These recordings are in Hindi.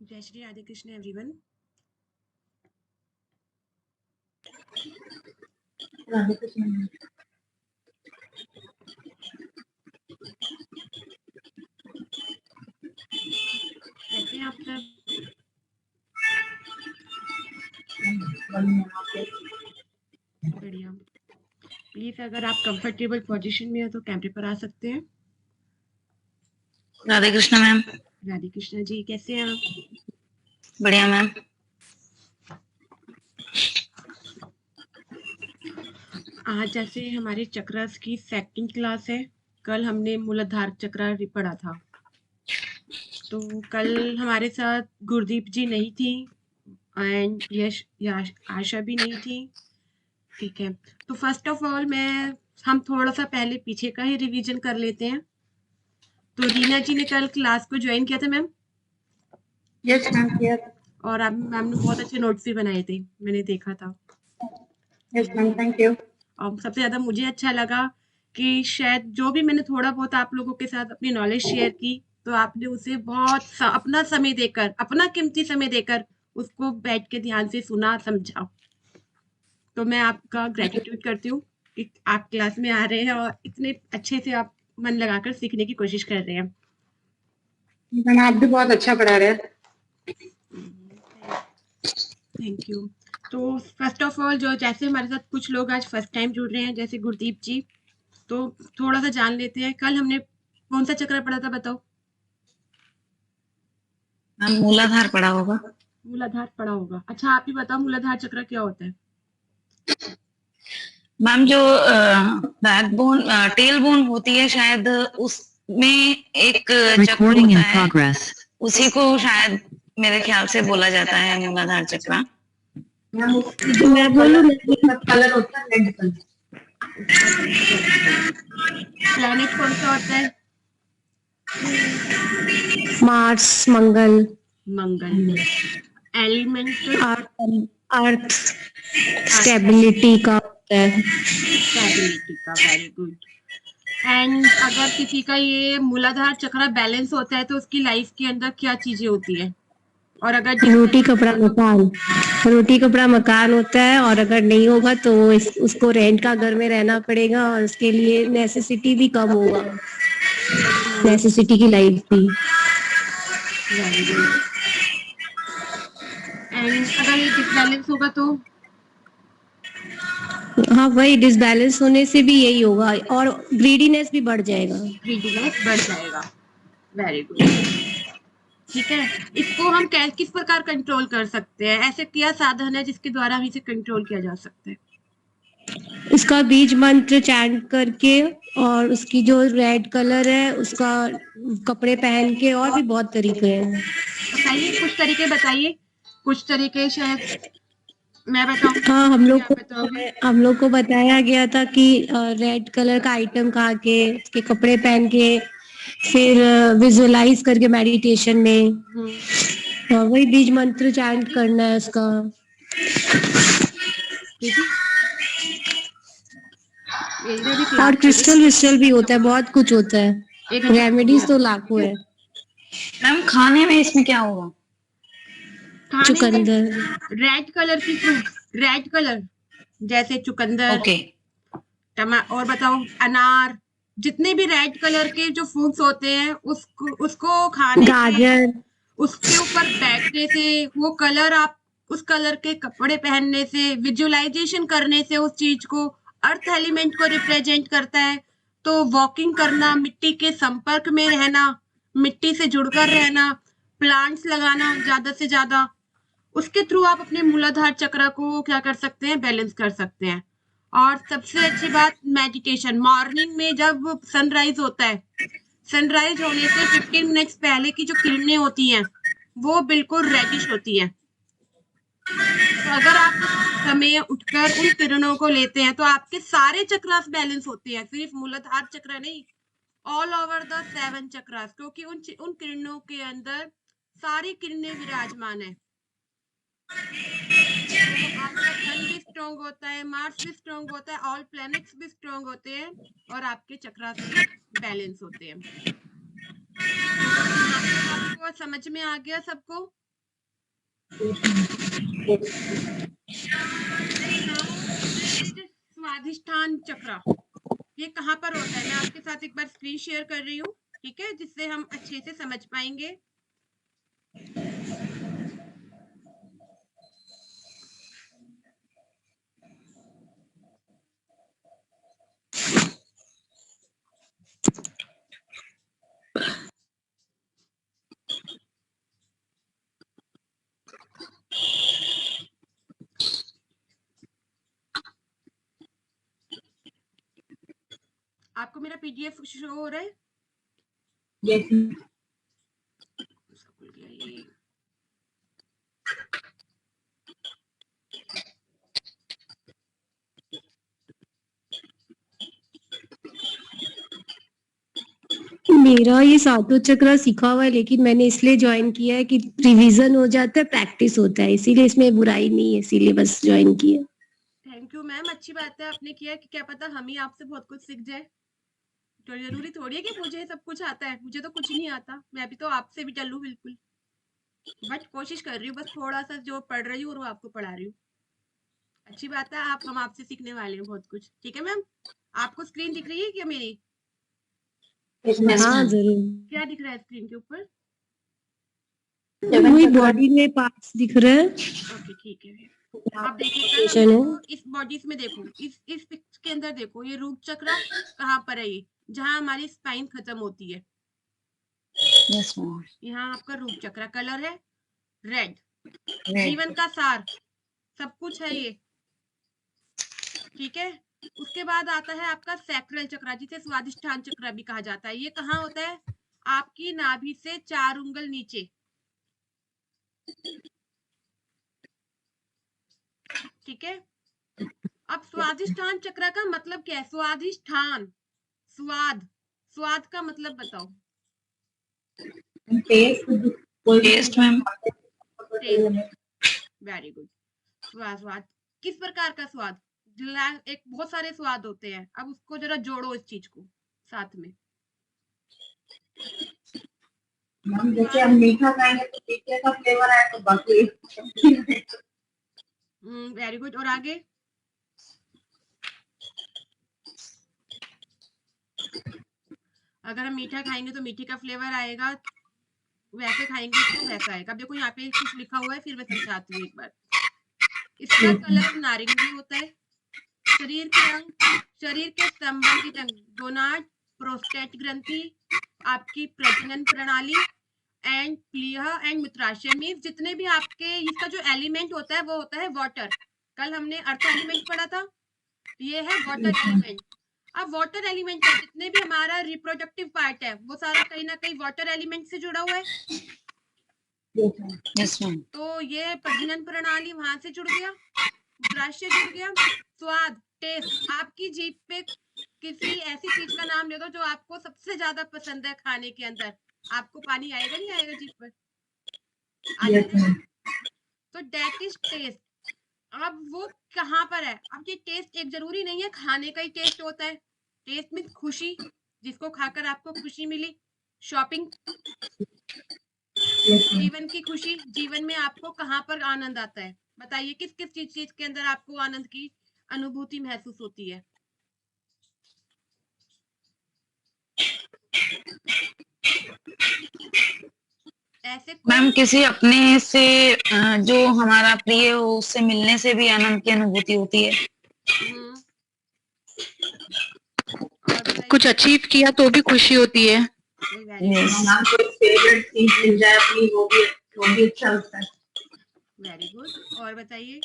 जय श्री राधे कृष्ण एवरीवन। राधे कृष्ण। कैसे हैं आप सब? बढ़िया। प्लीज अगर आप कंफर्टेबल पोजीशन में हो तो कैमरे पर आ सकते हैं। राधे कृष्ण मैम। राधे कृष्ण जी, कैसे हैं आप? बढ़िया मैम। आज जैसे हमारे चक्रास की सेकंड क्लास है। कल हमने मूलाधार चक्र पढ़ा था, तो कल हमारे साथ गुरदीप जी नहीं थी एंड आशा भी नहीं थी। ठीक है, तो फर्स्ट ऑफ ऑल हम थोड़ा सा पहले पीछे का ही रिवीजन कर लेते हैं। तो रीना जी ने कल क्लास को ज्वाइन किया था मैम? यस मैम किया। और आप मैम ने बहुत अच्छे नोट्स भी बनाए थे, मैंने देखा था। Yes ma'am, thank you. और सबसे ज़्यादा मुझे अच्छा लगा कि शायद जो भी मैंने थोड़ा बहुत आप लोगों के साथ अपनी नॉलेज शेयर की, तो आपने उसे अपना समय देकर, अपना कीमती समय देकर उसको बैठ के ध्यान से सुना, समझा। तो मैं आपका ग्रेटिट्यूड करती हूँ कि आप क्लास में आ रहे हैं और इतने अच्छे से आप मन लगाकर सीखने की कोशिश कर रहे हैं। मैम आप भी बहुत अच्छा पढ़ा रहे हैं। Thank you. तो फर्स्ट ऑफ ऑल जैसे हमारे साथ कुछ लोग आज फर्स्ट टाइम जुड़ रहे हैं, जैसे गुरदीप जी, तो थोड़ा सा जान लेते हैं। कल हमने कौन सा चक्र पढ़ा था, बताओ? मैम मूलाधार पढ़ा होगा। मूलाधार पढ़ा होगा। अच्छा, आप ही बताओ मूलाधार चक्र क्या होता है? मैम जो बैकबोन टेल बोन होती है शायद, उसमें एक चक्र होता है, उसी को शायद मेरे ख्याल से बोला जाता है मूलाधार चक्र। मैं बोलूं? कलर होता है रेड कलर। प्लैनेट कौन सा होता है? मार्स, मंगल। मंगल। एलिमेंट? अर्थ स्टेबिलिटी का होता है। स्टेबिलिटी का, वेरी गुड। एंड अगर किसी का ये मूलाधार चक्र बैलेंस होता है तो उसकी लाइफ के अंदर क्या चीजें होती है? और अगर रोटी कपड़ा मकान, रोटी कपड़ा मकान होता है, और अगर नहीं होगा तो उसको रेंट का घर में रहना पड़ेगा, और उसके लिए नेसेसिटी भी कम होगा, नेसेसिटी की लाइफ भी। Very good. एंड अगर ये डिसबैलेंस होगा तो? हाँ, वही डिसबैलेंस होने से भी यही होगा, और ग्रीडीनेस भी बढ़ जाएगा। ग्रीडीनेस बढ़ जाएगा। Very good. ठीक है, इसको हम किस प्रकार कंट्रोल कर सकते हैं? ऐसे क्या साधन है जिसके द्वारा हम इसे कंट्रोल किया जा सकता है? उसका बीज मंत्र चैंट करके, और उसकी जो रेड कलर है उसका कपड़े पहन के, और भी बहुत तरीके हैं। बताइए, कुछ तरीके बताइए। कुछ तरीके शायद मैं बताऊं, हाँ, आप बताओगे? हम लोग को बताया गया था कि रेड कलर का आइटम खा के, उसके कपड़े पहन के, फिर विजुअलाइज करके मेडिटेशन में, वही बीज मंत्र चैंट करना है उसका। और क्रिस्टल विस्टल भी होता है, बहुत कुछ होता है, रेमेडीज तो लाखों है। मैम खाने में इसमें क्या होगा? चुकंदर। रेड कलर की फ्रूट्स, रेड कलर जैसे चुकंदर। ओके। और बताओ, अनार, जितने भी रेड कलर के जो फ्रूट्स होते हैं उसको खाने से, गाजर। उसके ऊपर बैठने से, वो कलर आप उस कलर के कपड़े पहनने से, विजुअलाइजेशन करने से उस चीज को, अर्थ एलिमेंट को रिप्रेजेंट करता है। तो वॉकिंग करना, मिट्टी के संपर्क में रहना, मिट्टी से जुड़कर रहना, प्लांट्स लगाना ज्यादा से ज्यादा, उसके थ्रू आप अपने मूलाधार चक्र को क्या कर सकते हैं? बैलेंस कर सकते हैं। और सबसे अच्छी बात, मेडिटेशन। मॉर्निंग में जब सनराइज होता है, सनराइज होने से 15 मिनट्स पहले की जो किरणें होती हैं वो बिल्कुल रेडिश होती हैं। तो अगर आप उस समय उठकर उन किरणों को लेते हैं तो आपके सारे चक्रास बैलेंस होते हैं, सिर्फ मूलाधार चक्र नहीं, ऑल ओवर द 7 चक्रास, क्योंकि उन किरणों के अंदर सारी किरणें विराजमान है। तो आपका सन भी स्ट्रांग होता है, मार्स भी स्ट्रांग होता है, ऑल प्लैनेट्स भी स्ट्रांग होते हैं, और आपके चक्रास भी बैलेंस होते हैं। तो यहाँ तक आपको समझ में आ गया सबको? स्वाधिष्ठान चक्र ये कहाँ पर होता है? मैं आपके साथ एक बार स्क्रीन शेयर कर रही हूँ, ठीक है, जिससे हम अच्छे से समझ पाएंगे। आपको मेरा पीडीएफ शो हो रहा है? मेरा ये सातों चक्र सीखा हुआ है, लेकिन मैंने इसलिए ज्वाइन किया है कि रिवीजन हो जाता है, प्रैक्टिस होता है, इसीलिए इसमें बुराई नहीं है, इसीलिए बस ज्वाइन किया। थैंक यू मैम, अच्छी बात है आपने किया कि क्या पता हम ही आपसे बहुत कुछ सीख जाए। तो जरूरी थोड़ी है कि मुझे सब कुछ आता है, मुझे तो कुछ नहीं आता, मैं भी तो आपसे भी डल्लू बिल्कुल, बट कोशिश कर रही हूँ, बस थोड़ा सा जो पढ़ रही हूँ और वो आपको पढ़ा रही हूँ। अच्छी बात है, हम आपसे सीखने वाले हैं बहुत कुछ। ठीक है मैम, आपको स्क्रीन दिख रही है क्या मेरी? हाँ जरूर। क्या दिख रहा है स्क्रीन के ऊपर? वही बॉडी में पार्ट्स दिख रहे हैं। ओके ठीक है, आप देखिए इस बॉडीज में देखो, इस पिक्चर के अंदर देखो, ये रूप चक्र कहाँ पर है? ये जहाँ हमारी स्पाइन खत्म होती है, यस मैम। यहाँ आपका रूप चक्र, कलर है रेड, जीवन का सार सब कुछ है ये, ठीक है। उसके बाद आता है आपका सैक्रल चक्र, जिसे स्वादिष्ठान चक्र भी कहा जाता है। ये कहाँ होता है? आपकी नाभि से 4 उंगल नीचे, ठीक है। अब स्वादिष्ठान चक्र का मतलब क्या है? स्वादिष्ठान, स्वाद, स्वाद का मतलब बताओ। Taste ma'am. Very good. स्वाद, स्वाद किस प्रकार का स्वाद? एक बहुत सारे स्वाद होते हैं, अब उसको जरा जोड़ो इस चीज को साथ में। जैसे हम मीठा खाएंगे तो मीठे का फ्लेवर आए तो बाकी। वेरी गुड, और आगे? अगर हम मीठा खाएंगे तो मीठे का फ्लेवर आएगा, वैसे खाएंगे तो वैसा आएगा। अब देखो यहाँ पे कुछ लिखा हुआ है, फिर मैं समझाती हूँ एक बार। इसका कलर नारंगी होता है। शरीर के अंग, शरीर के संबंधित अंग, गोनाड, प्रोस्टेट ग्रंथि, आपकी प्रजनन प्रणाली एंड प्लीहा एंड मूत्राशय, मीन्स जितने भी आपके, इसका जो एलिमेंट होता है वो होता है वाटर। कल हमने अर्थ एलिमेंट पढ़ा था, ये है वाटर एलिमेंट। अब वाटर एलिमेंट का जितने भी हमारा रिप्रोडक्टिव पार्ट है वो सारा कहीं ना कहीं वाटर एलिमेंट से जुड़ा हुआ है। Yes ma'am. तो ये प्रजनन प्रणाली वहां से जुड़ गया, मूत्राशय जुड़ गया। स्वाद, टेस्ट, आपकी जीभ पे किसी ऐसी चीज का नाम ले दो जो आपको सबसे ज्यादा पसंद है खाने के अंदर, आपको पानी आएगा नहीं आएगा जीभ पर? आ जाता है। तो दैट इज टेस्ट। अब वो कहाँ पर है? अब ये टेस्ट एक जरूरी नहीं है खाने का ही टेस्ट होता है। टेस्ट मीन्स खुशी, जिसको खाकर आपको खुशी मिली, शॉपिंग, जीवन की खुशी, जीवन में आपको कहाँ पर आनंद आता है? बताइए किस किस चीज के अंदर आपको आनंद की अनुभूति महसूस होती है? ऐसे मैम किसी अपने से जो हमारा प्रिय हो उससे मिलने से भी आनंद की अनुभूति होती है। कुछ अचीव किया तो भी खुशी होती है। फेवरेट चीज मिल जाए अपनी, वो भी अच्छा लगता है। वेरी गुड, और बताइए,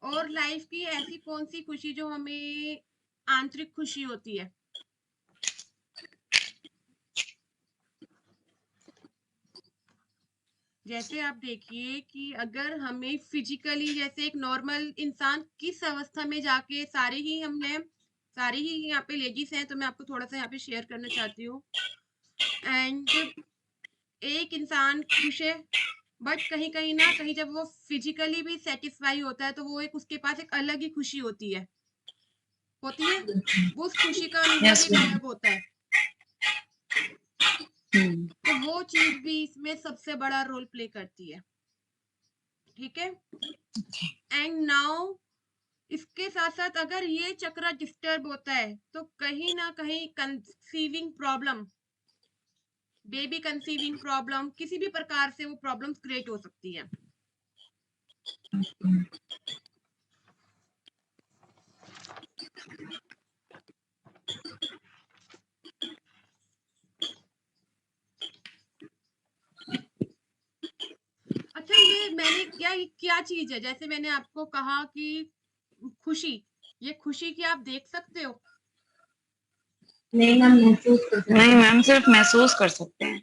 और लाइफ की ऐसी कौन सी खुशी जो हमें आंतरिक खुशी होती है? जैसे आप देखिए कि अगर हमें फिजिकली, जैसे एक नॉर्मल इंसान किस अवस्था में जाके, सारे ही यहाँ पे लेडीज हैं, तो मैं आपको थोड़ा सा यहाँ पे शेयर करना चाहती हूँ। एंड एक इंसान खुश है, बट कहीं कहीं ना कहीं जब वो फिजिकली भी सेटिस्फाई होता है तो वो एक, उसके पास एक अलग ही खुशी होती है वो उस खुशी का अनुभव Yes, एक ma'am. अलग होता है। तो वो चीज भी इसमें सबसे बड़ा रोल प्ले करती है। ठीक है। एंड नाउ इसके साथ साथ अगर ये चक्र डिस्टर्ब होता है तो कहीं ना कहीं conceiving problem, baby conceiving problem, किसी भी प्रकार से वो प्रॉब्लम्स क्रिएट हो सकती है। अच्छा, ये मैंने क्या चीज है, जैसे मैंने आपको कहा कि खुशी, ये खुशी की आप देख सकते हो? नहीं मैम, महसूस कर सकते नहीं हैं। मैम, सिर्फ महसूस कर सकते हैं।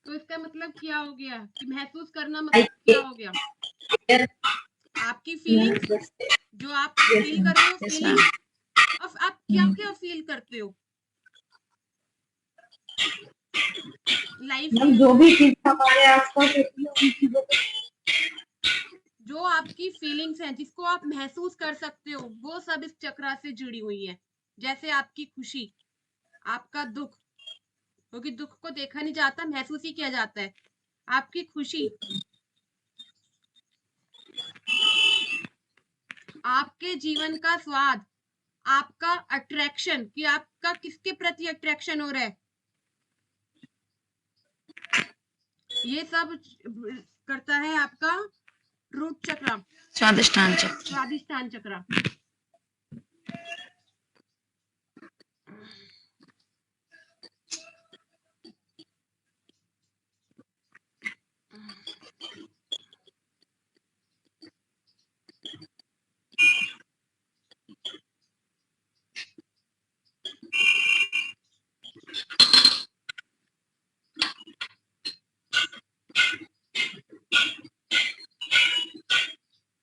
तो इसका मतलब क्या हो गया कि महसूस करना मतलब क्या हो गया? आपकी फीलिंग्स, जो आप फील कर रहे हो, यस मैम। फीलिंग्स। अब आप क्या क्या फील करते हो लाइफ मैम में? जो भी चीज हमारे आसपास होती है उन चीजों को जो आपकी फीलिंग्स हैं, जिसको आप महसूस कर सकते हो, वो सब इस चक्र से जुड़ी हुई है। जैसे आपकी खुशी, आपका दुख, क्योंकि दुख को देखा नहीं जाता, महसूस ही किया जाता है। आपकी खुशी, आपके जीवन का स्वाद, आपका अट्रैक्शन, कि आपका किसके प्रति अट्रैक्शन हो रहा है, ये सब करता है आपका रूट चक्र, स्वादिष्टान चक्र। स्वादिष्टान चक्र।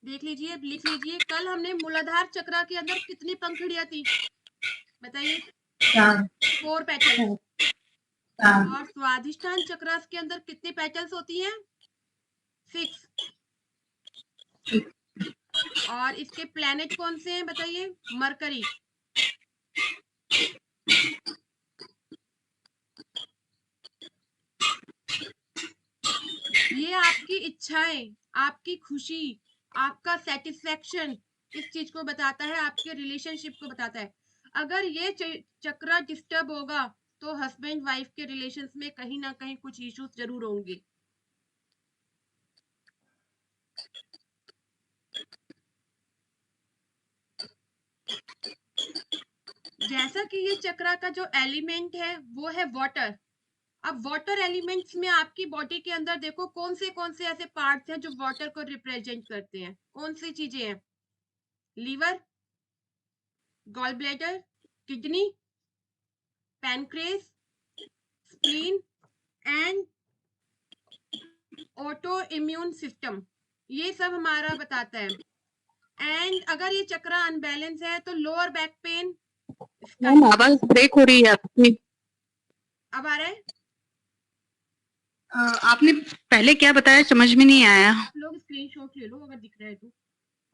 देख लीजिए, लिख लीजिए, कल हमने मूलाधार चक्र के अंदर कितनी पंखुड़ियां थी, बताइए? 4 पेटल्स। और स्वादिष्टान चक्र के अंदर कितनी पेटल्स होती हैं? 6। और इसके प्लैनेट कौन से हैं बताइए? मरकरी। ये आपकी इच्छाएं, आपकी खुशी, आपका सेटिस्फेक्शन, इस चीज को बताता है, आपके रिलेशनशिप को बताता है। अगर ये चक्र डिस्टर्ब होगा तो हस्बैंड वाइफ के रिलेशंस में कहीं ना कहीं कुछ इश्यूज जरूर होंगे। जैसा कि ये चक्र का जो एलिमेंट है वो है वाटर। अब वाटर एलिमेंट्स में आपकी बॉडी के अंदर देखो कौन से ऐसे पार्ट्स हैं जो वाटर को रिप्रेजेंट करते हैं। कौन सी चीजें हैं? Liver, gall bladder, kidney, pancreas, spleen and auto immune system, ये सब हमारा बताता है। एंड अगर ये चक्र अनबैलेंस है तो लोअर बैक पेन, मैम आवाज ब्रेक हो रही है आपकी। अब आ रहा है? आपने पहले क्या बताया समझ में नहीं आया। आप लोग स्क्रीनशॉट ले लो अगर दिख रहा है तो,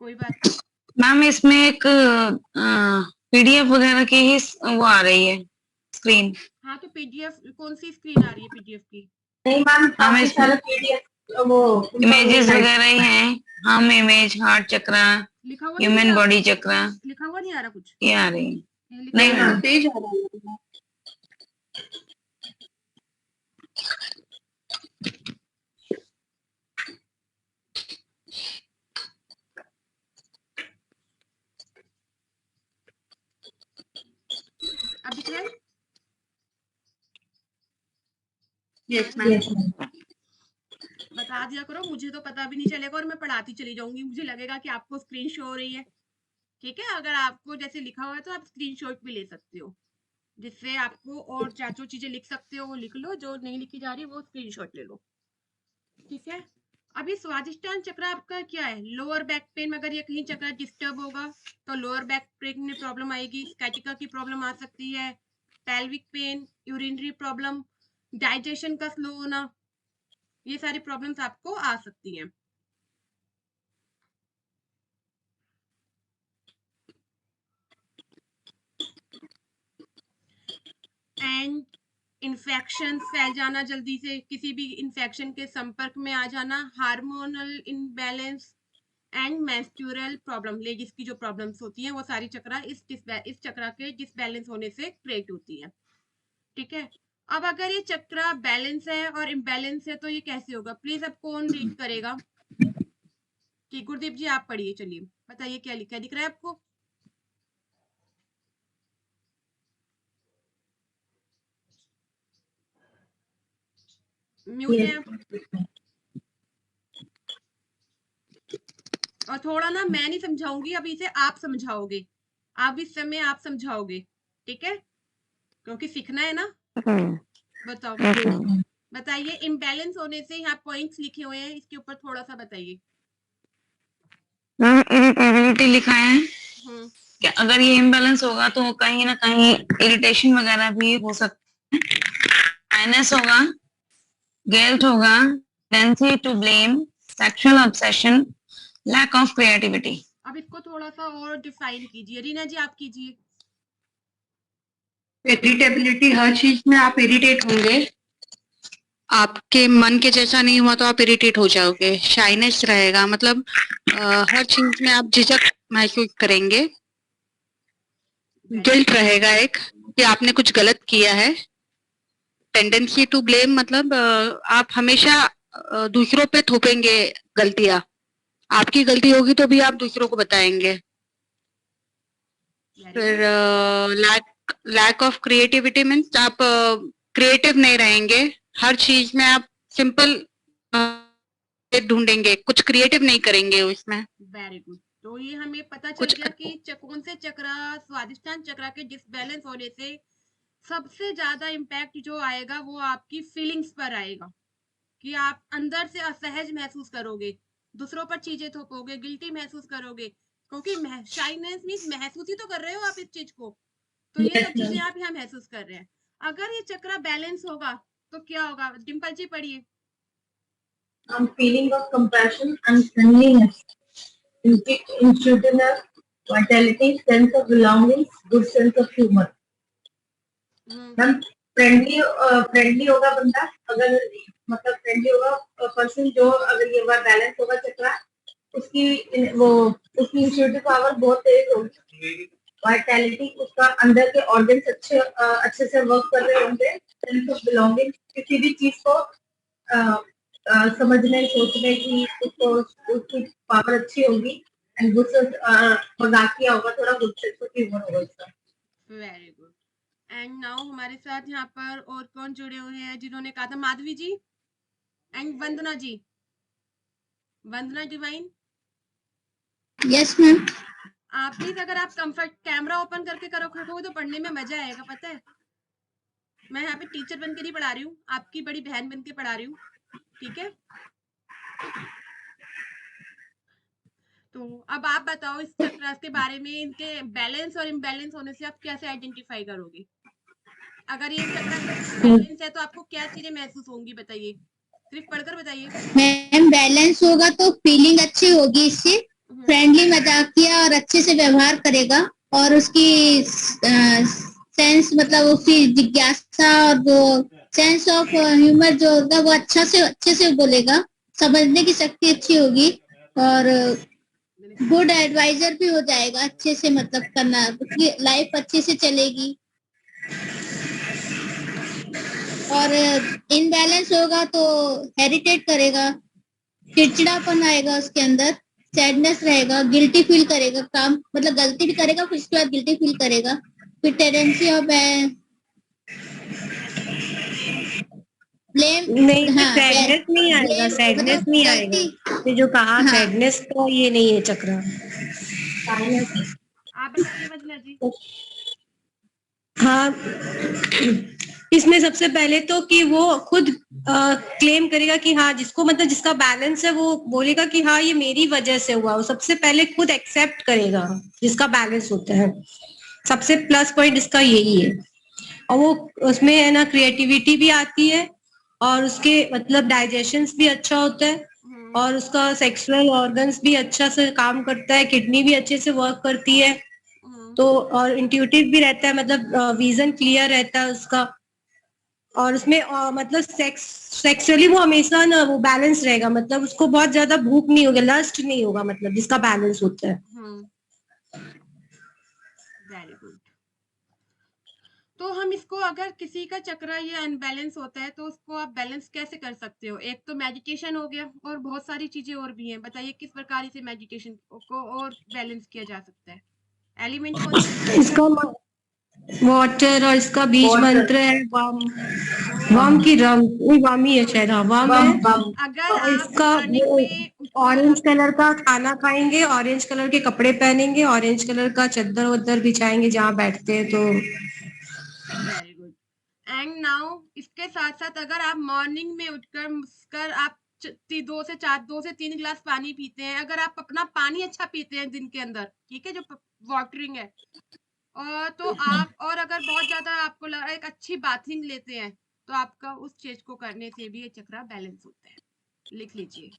कोई बात नहीं। मैम इसमें एक पीडीएफ वगैरह की ही वो आ रही है स्क्रीन। हाँ तो पीडीएफ, कौन सी स्क्रीन आ रही है पीडीएफ की? नहीं मैम, काफी सारा PDF वो इमेजेस वगैरह ही हैं। हम इमेज, हार्ट चक्र, लिखा हुआ नहीं ह्यूमन दिख रहा? बॉडी चक्र, लिखा हुआ नहीं आ रहा कुछ? ये आ रही है। ये लिखा नहीं हुआ मैम, तेज आ रहा है। अब दिख रहा है? Yes ma'am. बता दिया करो, मुझे तो पता भी नहीं चलेगा और मैं पढ़ाती चली जाऊंगी, मुझे लगेगा कि आपको स्क्रीन शो हो रही है। ठीक है, अगर आपको जैसे लिखा हुआ है तो आप स्क्रीनशॉट भी ले सकते हो, जिससे आपको और जो चीजें लिख सकते हो वो लिख लो, जो नहीं लिखी जा रही वो स्क्रीनशॉट ले लो। ठीक है। अभी स्वादिष्टान चक्र आपका क्या है? लोअर बैक पेन में अगर ये कहीं चक्र डिस्टर्ब होगा तो लोअर बैक पेन में प्रॉब्लम आएगी, स्कैटिका की प्रॉब्लम आ सकती है, pelvic pain, urinary problem, digestion का स्लो होना, ये सारी प्रॉब्लम्स आपको आ सकती हैं। एंड इन इन्फेक्शन फैल जाना जल्दी से, किसी भी इन्फेक्शन के संपर्क में आ जाना, hormonal imbalance and menstrual problem, ladies की जो प्रॉब्लम्स होती हैं वो सारी चक्रा इस चक्रा के डिसबैलेंस होने से क्रिएट होती है। ठीक है, अब अगर ये चक्रा बैलेंस है और इम्बैलेंस है तो ये कैसे होगा? प्लीज अब कौन रीड करेगा? कि गुरदीप जी आप पढ़िए, चलिए बताइए क्या दिख रहा है आपको? म्यूट है। और थोड़ा ना मैं नहीं समझाऊंगी, अभी इसे आप समझाओगे, आप इस समय आप समझाओगे, ठीक है, क्योंकि सीखना है ना। बताओ, बताइए इम्बैलेंस होने से, यहाँ पॉइंट्स लिखे हुए हैं, इसके ऊपर थोड़ा सा बताइए। इरिटेबिलिटी लिखा है कि अगर ये इम्बैलेंस होगा तो कहीं ना कहीं इरिटेशन वगैरह भी हो सकता है, माइनस होगा, गिल्ट होगा, tendency to blame, sexual obsession, lack of creativity. अब इसको थोड़ा सा और डिफाइन कीजिए, रीना जी आप कीजिए। इरिटेबिलिटी, हर चीज में आप इरिटेट होंगे, आपके मन के जैसा नहीं हुआ तो आप इरिटेट हो जाओगे। शाइनेस रहेगा, मतलब हर चीज में आप झिझक महसूस करेंगे। गिल्ट रहेगा एक कि आपने कुछ गलत किया है। टेंडेंसी टू ब्लेम, मतलब आप हमेशा दूसरों पे थोपेंगे गलतियां। आपकी गलती होगी तो भी आप दूसरों को बताएंगे। फिर लैक ऑफ क्रिएटिविटी मीन्स आप क्रिएटिव नहीं रहेंगे, हर चीज में आप सिंपल ढूंढेंगे, कुछ क्रिएटिव नहीं करेंगे उसमें। Very good. तो ये हमें पता चल गया कि कौन से चक्रा, स्वादिष्टान चक्रा के डिसबैलेंस होने से सबसे ज्यादा इम्पैक्ट जो आएगा वो आपकी फीलिंग्स पर आएगा, कि आप अंदर से असहज महसूस करोगे, दूसरों पर चीजें थोपोगे, गिल्टी महसूस करोगे, क्योंकि शाइनेस मींस महसूस ही तो कर रहे हो आप इस चीज को, तो ये सब चीजें आप यहाँ महसूस कर रहे हैं। अगर ये चक्रा बैलेंस होगा तो क्या होगा? डिम्पल जी पढ़िए। feeling of compassion and friendliness, intuitiveness, vitality, sense of belonging, good sense of humor. Friendly होगा बंदा, अगर मतलब फ्रेंडली होगा पर्सन जो, अगर ये बार बैलेंस होगा चक्रा, उसकी इंट्यूटिव पावर बहुत तेज होगी। वाइटैलिटी, उसका अंदर के ऑर्गन्स अच्छे से वर्क कर रहे होंगे। सेंस ऑफ बिलोंगिंग, किसी भी चीज को समझने सोचने की उसकी पावर अच्छी होगी। एंड गुड सेंस, मजाकिया होगा, थोड़ा गुड सेंस ऑफ ह्यूमर होगा उसका। Very good. एंड नाउ हमारे साथ यहाँ पर और कौन जुड़े हुए हैं जिन्होंने कहा था? Madhavi ji and Vandana ji. Vandana divine. Yes ma'am. आप प्लीज, अगर आप कंफर्ट कैमरा ओपन करके रखोगे तो पढ़ने में मजा आएगा, पता है। मैं यहाँ पे टीचर बन के नहीं पढ़ा रही हूँ, आपकी बड़ी बहन बन के पढ़ा रही हूँ, ठीक है। तो अब आप बताओ इस चक्रास के बारे में, इनके बैलेंस और इम्बैलेंस होने से आप कैसे आइडेंटिफाई करोगे? अगर ये चक्रा बैलेंस है तो आपको क्या चीजें महसूस होंगी, बताइए, सिर्फ पढ़कर बताइए। मैम बैलेंस होगा तो फीलिंग अच्छी होगी इससे, फ्रेंडली, मजाकिया और अच्छे से व्यवहार करेगा, और उसकी सेंस, मतलब उसकी जिज्ञासा और वो सेंस ऑफ ह्यूमर जो होगा वो अच्छे से बोलेगा, समझने की शक्ति अच्छी होगी, और गुड एडवाइजर भी हो जाएगा, अच्छे से मतलब करना, उसकी लाइफ अच्छे से चलेगी। और इनबैलेंस होगा तो हेरिटेट करेगा, चिड़चिड़ापन आएगा उसके अंदर, सैडनेस रहेगा, गिल्टी फील करेगा, काम मतलब गलती भी करेगा फिर उसके बाद गिल्टी फील करेगा, फिर टेंडेंसी ऑफ ब्लेम। नहीं, सैडनेस नहीं आएगा, सैडनेस नहीं आएगा, ये जो कहा सैडनेस तो ये नहीं है चक्रा। आप बताइए वंदना जी। हाँ, इसमें सबसे पहले तो कि वो खुद क्लेम करेगा कि हाँ, जिसको मतलब जिसका बैलेंस है वो बोलेगा कि हाँ ये मेरी वजह से हुआ, वो सबसे पहले खुद एक्सेप्ट करेगा जिसका बैलेंस होता है। सबसे प्लस पॉइंट इसका यही है, और वो उसमें है ना क्रिएटिविटी भी आती है, और उसके मतलब डाइजेशन भी अच्छा होता है, और उसका सेक्सुअल ऑर्गन्स भी अच्छा से काम करता है, किडनी भी अच्छे से वर्क करती है, तो और इंट्यूटिव भी रहता है, मतलब विजन क्लियर रहता है उसका, और उसमें मतलब सेक्सुअली वो हमेशा ना वो बैलेंस रहेगा, मतलब उसको बहुत ज्यादा भूख नहीं होगी, लस्ट नहीं होगा, मतलब जिसका बैलेंस होता है। Very good. तो हम इसको, अगर किसी का चक्र ये अनबैलेंस होता है तो उसको आप बैलेंस कैसे कर सकते हो? एक तो मेडिटेशन हो गया और बहुत सारी चीजें और भी हैं, बताइए किस प्रकार से मेडिटेशन को और बैलेंस किया जा सकता है? एलिमेंट कौन सा? इसका वाटर, और इसका बीज Water. मंत्र है वाम। वाम की रम, वाम ही है शायद, हाँ वाम है। बम अगर और आप इसका मॉर्निंग में उठकर ऑरेंज कलर का खाना खाएंगे, ऑरेंज कलर के कपड़े पहनेंगे, ऑरेंज कलर का चद्दर वद्दर बिछाएंगे जहाँ बैठते हैं तो। Very good. एंड नाउ इसके साथ साथ अगर आप मॉर्निंग में उठकर आप 2 से 3 गिलास पानी पीते हैं, अगर आप अपना पानी अच्छा पीते हैं दिन के अंदर, ठीक है, जो वाटरिंग है, और तो आप, और अगर बहुत ज्यादा आपको लग रहा है एक अच्छी बाथिंग लेते हैं, तो आपका उस चीज को करने से भी ये चक्र बैलेंस होता है। लिख लीजिए।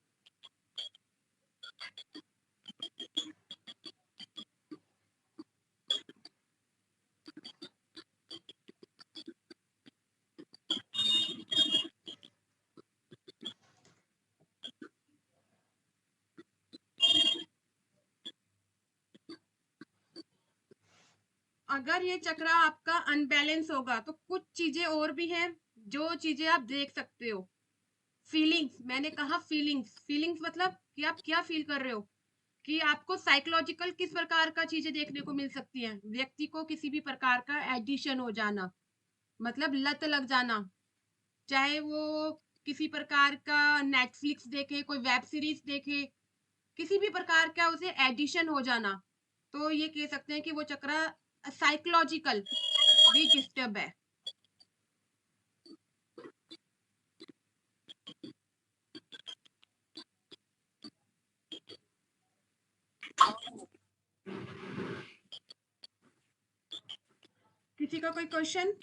अगर ये चक्र आपका अनबैलेंस होगा तो कुछ चीजें और भी हैं जो चीजें आप देख सकते हो। फीलिंग्स, मैंने कहा फीलिंग्स, फीलिंग्स मतलब कि आप क्या फील कर रहे हो, कि आपको साइकोलॉजिकल किस प्रकार का चीजें देखने को मिल सकती हैं। व्यक्ति को किसी भी प्रकार का एडिशन हो जाना, मतलब लत लग जाना, चाहे वो किसी प्रकार का नेटफ्लिक्स देखे, कोई वेब सीरीज देखे, किसी भी प्रकार का उसे एडिशन हो जाना, तो ये कह सकते हैं कि वो चक्र साइकोलॉजिकल भी डिस्टर्ब है। किसी का कोई क्वेश्चन?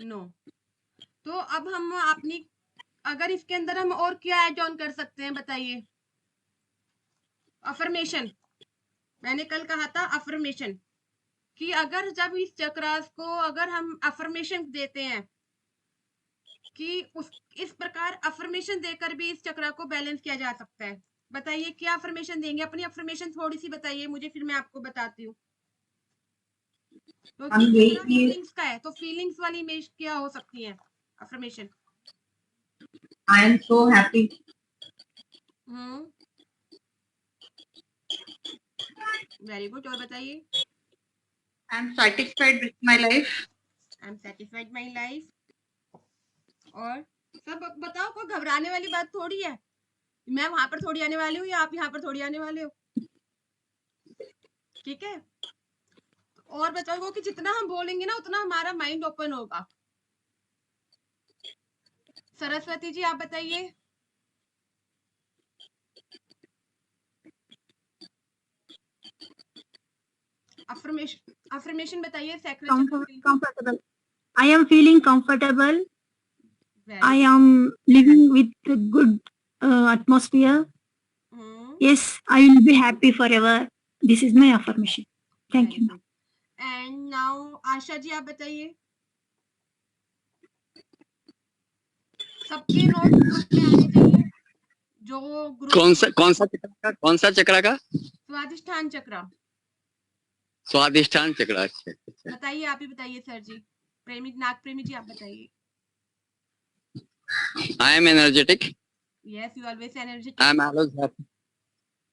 नो। तो अब हम अपनी, अगर इसके अंदर हम और क्या ऐड ऑन कर सकते हैं, बताइए। अफर्मेशन, मैंने कल कहा था अफर्मेशन, कि अगर जब इस चक्र को अगर हम अफर्मेशन देते हैं कि उस इस प्रकार अफर्मेशन देकर भी इस चक्र को बैलेंस किया जा सकता है। बताइए क्या अफर्मेशन देंगे? अपनी अफर्मेशन थोड़ी सी बताइए मुझे, फिर मैं आपको बताती हूँ। तो हम यही चक्र फीलिंग्स का है, तो फीलिंग्स वाली इमेज क्या हो सकती है affirmation? I am so happy. Very good. और बताइए। I am satisfied with my life. I am satisfied my life. और सब बताओ, कोई घबराने वाली बात थोड़ी है। मैं वहां पर थोड़ी आने वाली हूँ या आप यहाँ पर थोड़ी आने वाले हो, ठीक है। और बताओ कि जितना हम बोलेंगे ना उतना हमारा माइंड ओपन होगा। सरस्वती जी आप बताइए। अफर्मेशन बताइए। Comfortable. I am feeling comfortable. Very I am living with a good atmosphere. Yes, I will be happy forever. This is my affirmation. Thank you. And now Asha ji आप बताइए। सबके नोट ग्रुप में आने चाहिए, जो ग्रुप कौन सा चक्र का? स्वादिष्ठान चक्र। स्वादिष्ठान चक्र। अच्छा। बताइए, आप ही बताइए सर जी। प्रेमी, नाग प्रेमी जी आप बताइए। I am energetic. Yes, you always energetic. I am always happy.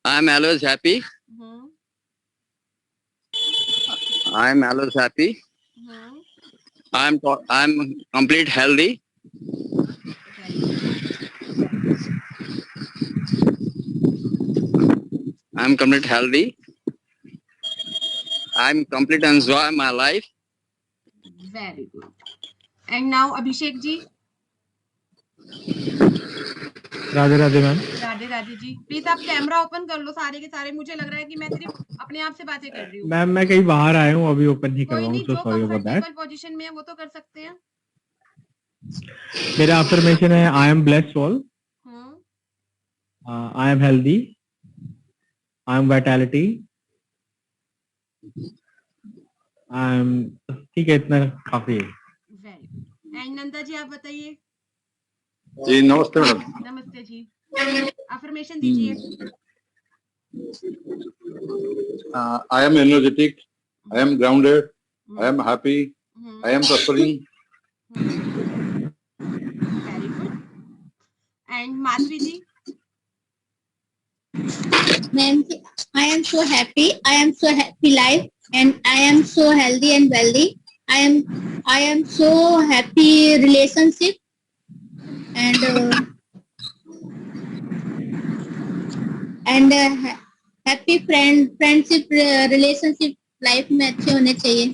I am always happy. I am always happy. I am complete healthy. I am complete healthy. I am complete enjoy my life. Very good. And now Abhishek ji. Radhe Radhe ma'am. Radhe Radhe ji. Please आप कैमरा ओपन कर लो सारे के सारे। मुझे लग रहा है कि मैं सिर्फ अपने आप से बातें कर रही हूँ। मैम मैं कहीं बाहर आया हूँ, अभी ओपन नहीं कर रहा हूँ, नहीं, so जो sorry about that. Comfortable position में है वो तो कर सकते हैं। मेरा अफर्मेशन है I am blessed all, I am healthy, I am vitality, I am, ठीक है, इतना काफी है। Very good. And Nanda ji आप बताइए। जी नमस्ते मैडम। नमस्ते जी, अफर्मेशन दीजिए। I am energetic, I am grounded, I am happy, I am suffering. Very good. And Madhavi ji. Ma'am, I am so happy. I am so happy life, and I am so healthy and wealthy. I am so happy relationship, and happy friendship relationship life में अच्छे होने चाहिए।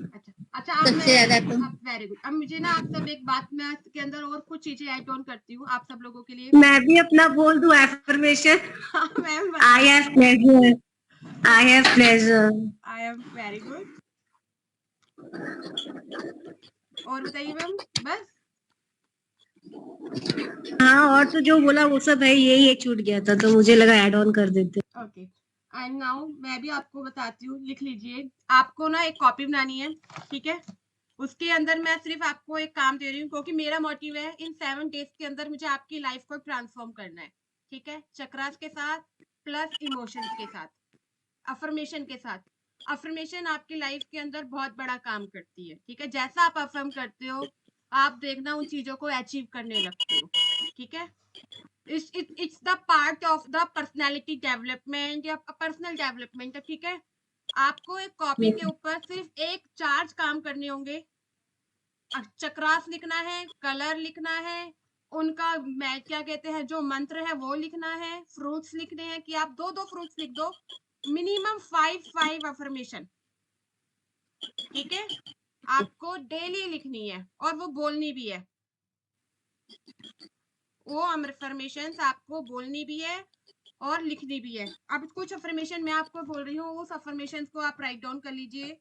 अच्छा अब सबसे ज्यादा तो वेरी गुड। अब मुझे ना आप सब एक बात मैं इसके अंदर और कुछ चीजें ऐड ऑन करती हूँ आप सब लोगों के लिए। मैं भी अपना बोल दूं affirmation. Ma'am I have pleasure. I have pleasure. I am very good. और बताइए मैम। बस हाँ, और तो जो बोला वो सब है, यही एक छूट गया था तो मुझे लगा ऐड ऑन कर देते। ओके। एंड नाउ मैं भी आपको बताती हूँ, लिख लीजिए। आपको ना एक कॉपी बनानी है, ठीक है। उसके अंदर मैं सिर्फ आपको एक काम दे रही हूँ क्योंकि मेरा मोटिव है इन 7 डेज के अंदर मुझे आपकी लाइफ को ट्रांसफॉर्म करना है, ठीक है। चक्रास के साथ प्लस इमोशंस के साथ, अफर्मेशन के साथ। अफर्मेशन आपकी लाइफ के अंदर बहुत बड़ा काम करती है, ठीक है। जैसा आप अफर्म करते हो आप देखना उन चीजों को अचीव करने लगते हो, ठीक है। It's the part of the personality development या पर्सनल डेवलपमेंट, ठीक है। आपको एक कॉपी के ऊपर सिर्फ एक चार्ज काम करने होंगे। चक्रास लिखना है, कलर लिखना है, उनका मैं क्या कहते हैं जो मंत्र है वो लिखना है, फ्रूट्स लिखने हैं कि आप 2-2 फ्रूट्स लिख दो। मिनिमम 5 अफर्मेशन, ठीक है। आपको डेली लिखनी है और वो बोलनी भी है। वो अफर्मेशंस आपको बोलनी भी है और लिखनी भी है। अब कुछ अफर्मेशन मैं आपको बोल रही हूँ, उस अफर्मेशंस को आप राइट डाउन कर लीजिए।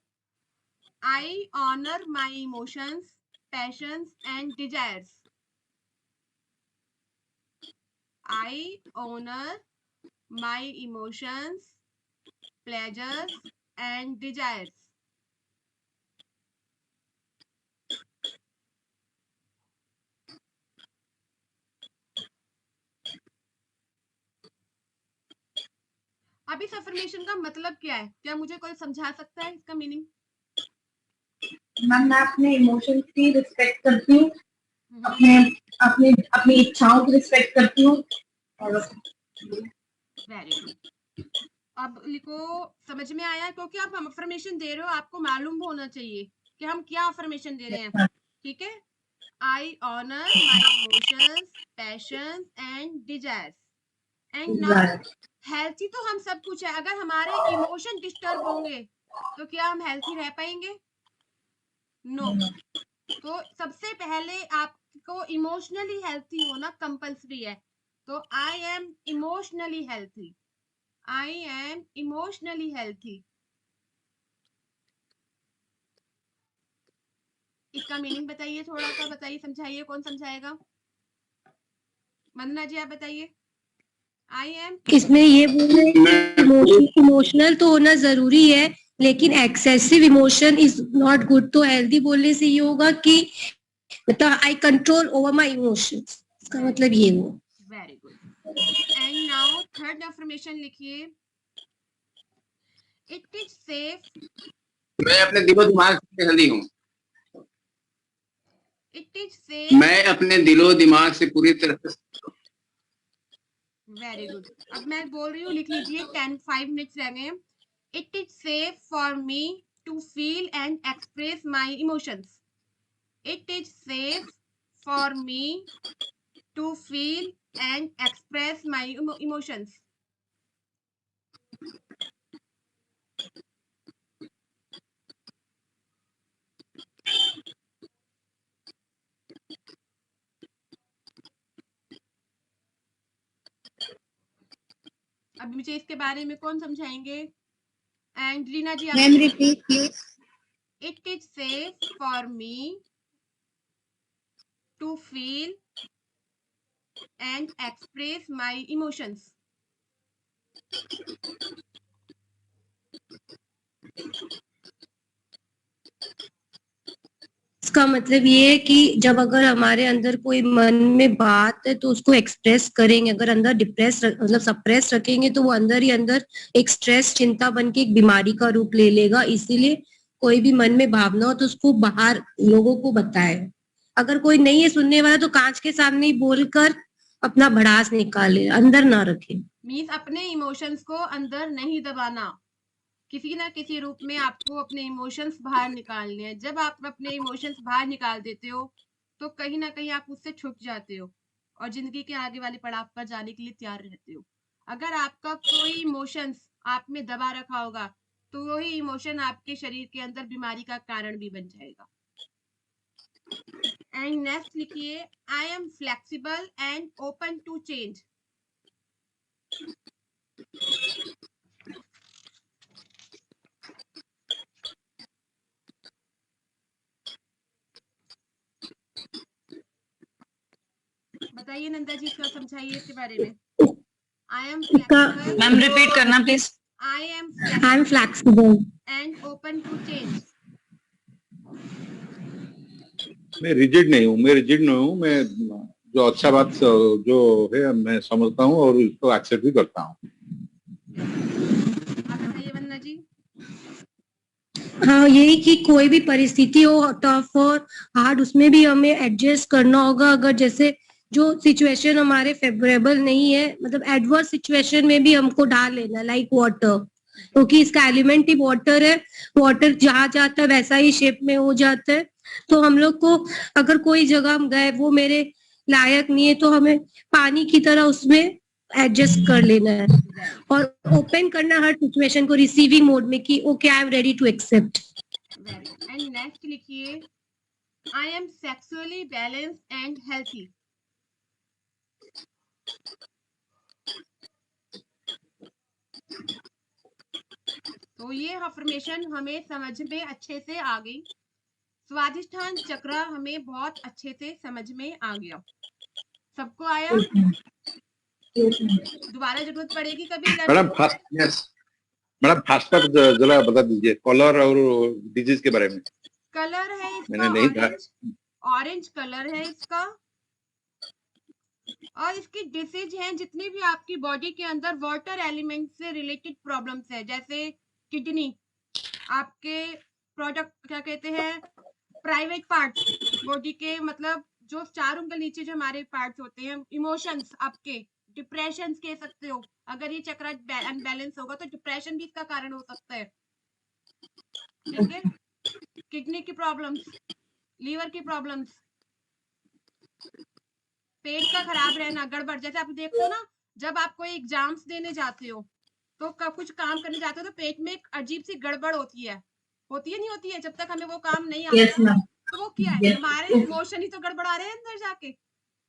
I honour my emotions, passions and desires. I honor my emotions, pleasures and desires. अब इस अफर्मेशन का मतलब क्या है? क्या मुझे कोई समझा सकता है इसका मीनिंग? मैम मैं अपने इमोशंस की रिस्पेक्ट करती हूँ, अपने अपनी अपनी इच्छाओं की रिस्पेक्ट करती हूँ। Very good. अब लिखो, समझ में आया? क्योंकि आप हम अफर्मेशन दे रहे हो, आपको मालूम होना चाहिए कि हम क्या अफर्मेशन दे रहे हैं, ठीक है। I honour my emotions, passions and desires. And now healthy तो हम सब कुछ है। अगर हमारे इमोशन डिस्टर्ब होंगे तो क्या हम हेल्थी रह पाएंगे? नो। तो सबसे पहले आपको इमोशनली हेल्थी होना कंपल्सरी है। तो I am emotionally healthy, I am emotionally healthy. इसका मीनिंग बताइए, थोड़ा सा बताइए, समझाइए। कौन समझाएगा? वंदना जी आप बताइए। आई एम इसमें ये बोल रहे हैं कि इमोशनल तो होना जरूरी है लेकिन excessive emotion is not good. तो हेल्दी बोलने से ये होगा कि मतलब आई कंट्रोल ओवर माय इमोशंस, इसका मतलब ये हुआ। Very good. And now third affirmation लिखिए। इट इज सेफ, मैं अपने दिलो दिमाग से हेल्दी हूँ। इट इज सेफ, मैं अपने दिलो दिमाग से पूरी तरह से। Very good. अब मैं बोल रही हूँ, लिख लीजिए। 5 मिनट्स रह गए। It is safe for me to feel and express my emotions. It is safe for me to feel and express my emotions. अब मुझे इसके बारे में कौन समझाएंगे? एंड रीना जी आप। Ma'am repeat please. It is safe for me to feel and express my emotions. इसका मतलब ये है कि जब अगर हमारे अंदर कोई मन में बात है तो उसको एक्सप्रेस करेंगे, अगर अंदर डिप्रेस मतलब सप्रेस रखेंगे तो वो अंदर ही अंदर एक स्ट्रेस, चिंता बन के एक बीमारी का रूप ले लेगा। इसीलिए कोई भी मन में भावना हो तो उसको बाहर लोगों को बताए। अगर कोई नहीं है सुनने वाला तो कांच के सामने ही बोलकर अपना भड़ास निकाले, अंदर ना रखे। मीन्स अपने इमोशंस को अंदर नहीं दबाना, किसी ना किसी रूप में आपको अपने इमोशंस बाहर निकालने हैं। जब आप अपने इमोशंस बाहर निकाल देते हो तो कहीं ना कहीं आप उससे छुट जाते हो और जिंदगी के आगे वाले पड़ाव पर जाने के लिए तैयार रहते हो। अगर आपका कोई इमोशंस आप में दबा रखा होगा तो वही इमोशन आपके शरीर के अंदर बीमारी का कारण भी बन जाएगा। एंड नेक्स्ट लिखिए, I am flexible and open to change. बताइए नंदा जी, इसका समझाइए इसके बारे में। I am flexible, ma'am repeat करना please. I am flexible and open to change. मैं रिजिड नहीं हूँ, मैं जो अच्छा बात जो है मैं समझता हूँ और उसको एक्सेप्ट भी करता हूँ। आप बताइए वंदना जी। हाँ, यही कि कोई भी परिस्थिति हो टफ और हार्ड, उसमें भी हमें एडजस्ट करना होगा। अगर जैसे जो सिचुएशन हमारे फेवरेबल नहीं है, मतलब एडवर्स सिचुएशन में भी हमको डाल लेना, लाइक वाटर, क्योंकि इसका एलिमेंट ही वाटर है। वाटर जहाँ जाता है वैसा ही शेप में हो जाता है। तो हम लोग को अगर कोई जगह हम गए वो मेरे लायक नहीं है तो हमें पानी की तरह उसमें एडजस्ट कर लेना है और ओपन करना हर सिचुएशन को रिसीविंग मोड में कि okay I am ready to accept. And next लिखिए, I am sexually balanced and healthy. तो ये अफर्मेशन हमें समझ में अच्छे से आ गई। स्वादिष्ठान चक्र हमें बहुत अच्छे से समझ में आ गया। सबको आया? दोबारा जरूरत पड़ेगी कभी? मैडम फास्ट जरा बता दीजिए कलर और डिजीज के बारे में। कलर है मैंने इसका नहीं ऑरेंज, ऑरेंज कलर है इसका। और इसकी डिसीज है जितनी भी आपकी बॉडी के अंदर वाटर एलिमेंट से रिलेटेड प्रॉब्लम्स है, जैसे किडनी, आपके प्रोडक्ट क्या कहते हैं, प्राइवेट पार्ट्स बॉडी के, मतलब जो 4 उंगल नीचे जो हमारे पार्ट्स होते हैं, इमोशंस, आपके डिप्रेशन कह सकते हो। अगर ये चक्र अनबैलेंस होगा तो डिप्रेशन भी इसका कारण हो सकता है। ठीक है, किडनी की प्रॉब्लम्स, लीवर की प्रॉब्लम्स, पेट का खराब रहना, गड़बड़। जैसे आप देखते हो ना, जब आप कोई एग्जाम्स देने जाते हो तो कुछ काम करने जाते हो तो पेट में एक अजीब सी गड़बड़ होती है नहीं होती है? जब तक हमें वो काम नहीं आता तो वो क्या है, हमारे इमोशन ही तो गड़बड़ा रहे हैं अंदर जाके।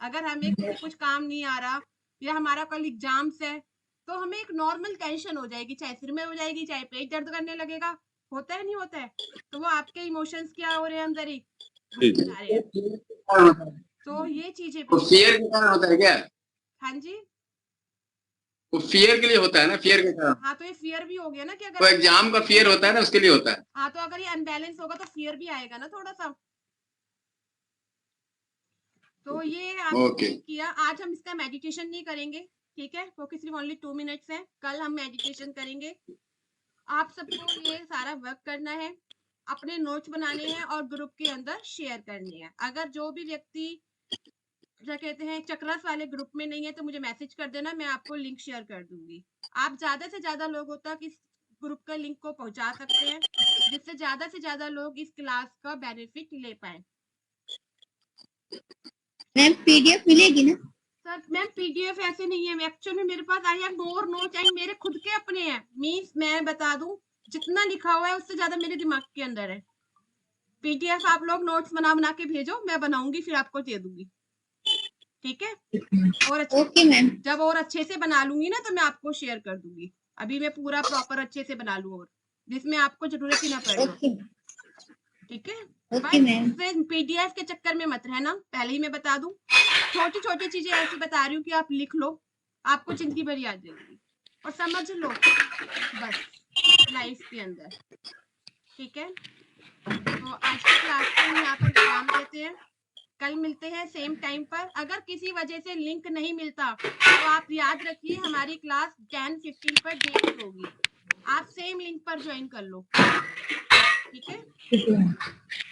अगर हमें कुछ काम नहीं आ रहा या हमारा कल एग्जाम्स है तो हमें एक नॉर्मल टेंशन हो जाएगी, चाहे सिर में हो जाएगी, चाहे पेट दर्द करने लगेगा। होता है नहीं होता है? तो वो आपके इमोशंस क्या हो रहे हैं अंदर ही आ रहे हैं। तो ये चीजें तो फियर के कारण होता है क्या? हाँ जी, वो फियर के लिए होता है ना, फियर के कारण। हाँ, तो ये फियर भी हो गया ना कि अगर तो एग्जाम का फियर होता है ना, उसके लिए होता है। हाँ, तो अगर ये अनबैलेंस होगा तो फियर भी आएगा ना थोड़ा सा। तो ये आपने किया। आज हम इसका मेडिटेशन नहीं करेंगे, ठीक है, क्योंकि सिर्फ ओनली 2 मिनट्स है। कल हम मेडिटेशन करेंगे। आप सबको ये सारा वर्क करना है, अपने नोट्स बनाने हैं और ग्रुप के अंदर शेयर करने हैं। अगर जो भी व्यक्ति क्या कहते हैं चक्रस वाले ग्रुप में नहीं है तो मुझे मैसेज कर देना, मैं आपको लिंक शेयर कर दूंगी। आप ज्यादा से ज्यादा लोगों तक इस ग्रुप का लिंक को पहुंचा सकते हैं जिससे ज्यादा से ज्यादा लोग इस क्लास का बेनिफिट ले पाए। मैम पीडीएफ मिलेगी ना? सर मैम पीडीएफ ऐसे नहीं है, एक्चुअल में मेरे पास I have more notes and मेरे खुद के अपने हैं। मींस मैं बता दूं, जितना लिखा हुआ है उससे ज्यादा मेरे दिमाग के अंदर है। पीडीएफ आप लोग नोट्स बना के भेजो, मैं बनाऊंगी फिर आपको दे दूंगी, ठीक है? और ओके मैम। जब और अच्छे से बना लूंगी ना तो मैं आपको शेयर कर दूंगी। अभी मैं पूरा प्रॉपर अच्छे से बना लूं और जिसमें आपको जरूरत ही ना पड़े, ठीक है? Okay ma'am. पीडीएफ के चक्कर में मत रहना, पहले ही मैं बता दूं। छोटी छोटी चीजें ऐसी बता रही हूँ कि आप लिख लो, आपको जिंदगी भर याद रहेगी और समझ लो बस लाइफ के अंदर, ठीक है? तो आज की क्लास को यहाँ पर कल मिलते हैं सेम टाइम पर। अगर किसी वजह से लिंक नहीं मिलता तो आप याद रखिए हमारी क्लास 10:15 पर डेली होगी, आप सेम लिंक पर ज्वाइन कर लो, ठीक है? ठीक है।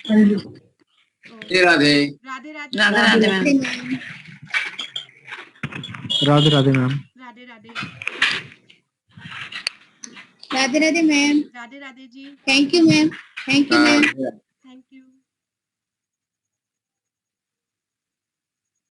हाँ जी। Radhe Radhe. Radhe Radhe. Radhe Radhe ma'am. Radhe Radhe ma'am. Radhe Radhe. Radhe Radhe ma'am. Radhe Radhe ji. Thank you ma'am. Thank you ma'am. Radhe.